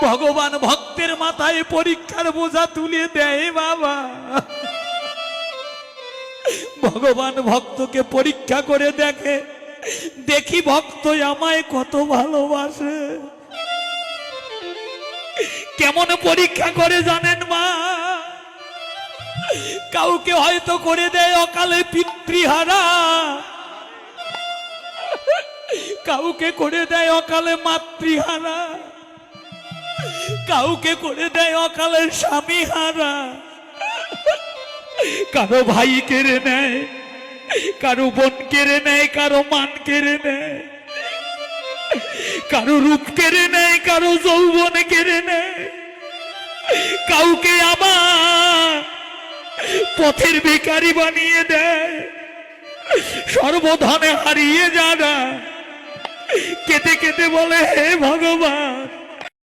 ভগবান ভক্তের মাথায় পরীক্ষার বোঝা তুলে দেয় বাবা। ভগবান ভক্তকে পরীক্ষা করে দেখে, দেখি ভক্ত আমায় কত ভালোবাসে। কেমন পরীক্ষা করে জানেন মা? কাউকে হয়তো করে দেয় অকালে পিতৃহারা, কাউকে করে দেয় অকালে মাতৃহারা, কাউকে করে দেয় অকালে স্বামী হারা, কারো ভাই কেড়ে নেয়, কারো বোন কেড়ে নেয়, কারো মান কেড়ে নেয়, কারো রূপ কেড়ে নেয়, কারো যৌবন কেড়ে নেয়, কাউকে আবার পথের ভিখারি বানিয়ে দেয়। সর্বধনে হারিয়ে যারা কেঁদে কেঁদে বলে, হে ভগবান